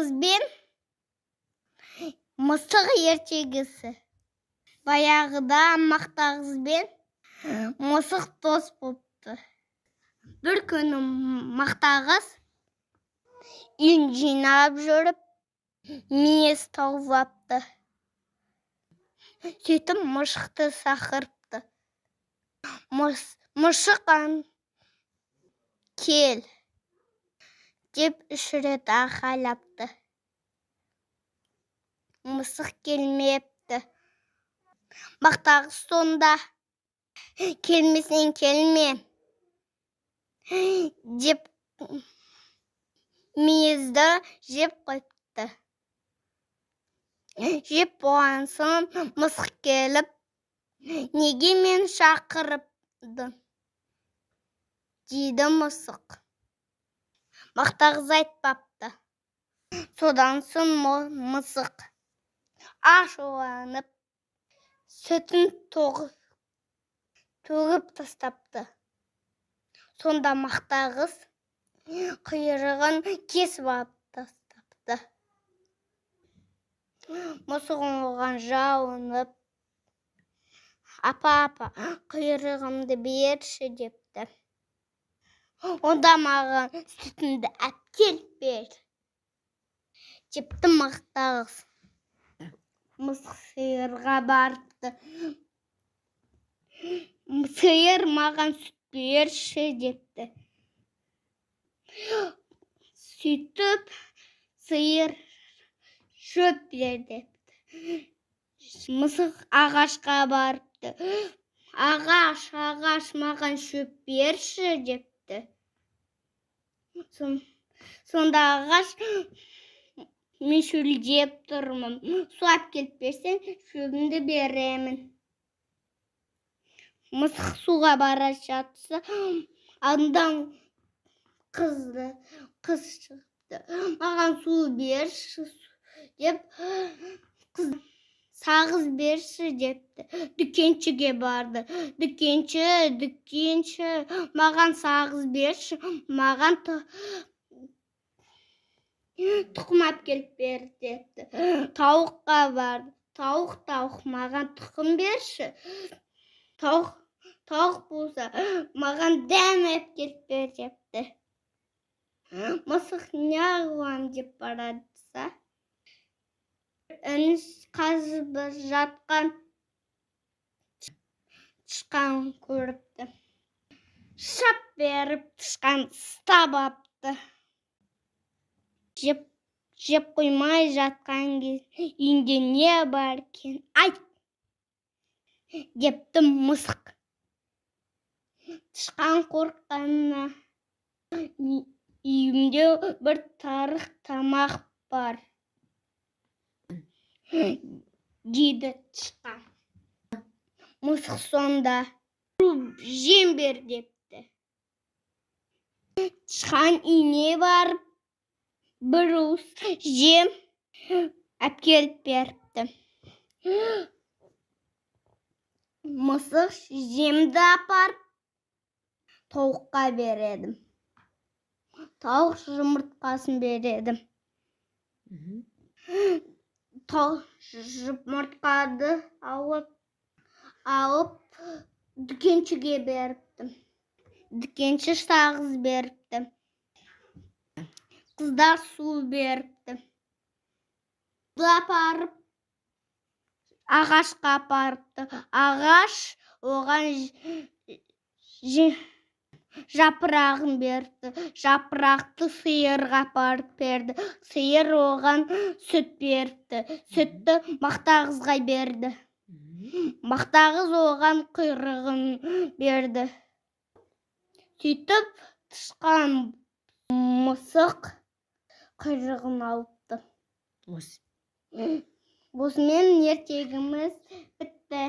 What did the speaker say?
қыз бен мысық ертегісі. Баяғыда мақта қыз бен мысық дос болыпты. Бір күні мақта қыз үйін жинап жүріп, мүйіз тауып апты. Сөйтіп мұшықты шақырыпты. Мұшық кел деп 3 рет айқайлапты. Мысық келмепті. Мақта қыз сонда келмесең келме деп мүйізді жеп қойыпты. Жеп болған соң мысық келіп, неге мен шақырыпдың? Дейді мысық. Мақта қыз айтпапты. Содан соң мысық ашуланып, сүтін төгіп тастапты. Сонда мақта қыз құйрығын кесіп алып тастапты. Мысық оған жалынып, апа, құйрығымды берші депті. Онда маған сүтінді әпкеліп бер депті мақта қыз. Мысық сиырға барыпты. Сиыр маған сүт берші депті. Сөйтіп сиыр шөп бер депті. Мысық ағашқа барыпты. Ағаш маған шөп берші депті. Сонда ағаш, мен шөлдеп тұрмын. Су әпкеліп берсең, шөбімді беремін. Мысық суға бара жатса, андан қыз шықты. Маған су берші деп, қыз сағыз берші депті. Дүкеншіге барды. Дүкенші, маған сағыз берші, маған тұқым әпкеліп бер депті. Тауыққа барды. Тауық, маған тұқым берші. Тауық болса, маған дәм әпкеліп бер депті. Мысық неғылам деп барадса, үн қазып жатқан тышқан көріпті. Шап беріп тышқан ұстап апты. Жеп қоймай жатқан үйінде не бар екен? Айт! Депті мысық. Тышқан қорыққанына, үйімде бір тарық тамақ бар, дейді тышқан. Мысық сонда жем бер депті. Тышқан үйіне барып, бір уыс жем әпкеліп беріпті. Мысық жемді апарып тауыққа береді. Тауық жұмыртқасын береді. Жұмыртқаны алып дүкеншіге беріпті. Дүкенші сағыз беріпті. Қыздар су беріпті. Апарып ағашқа апарыпты. Ағаш оған жапырағын берді. Жапырақты сиырға апарып берді. Сиыр оған сүт берді. Сүтті мақта қызға берді. Мақта қыз оған құйрығын берді. Сөйтіп тышқан мысық құйрығын алыпты. Осымен ертегіміз бітті.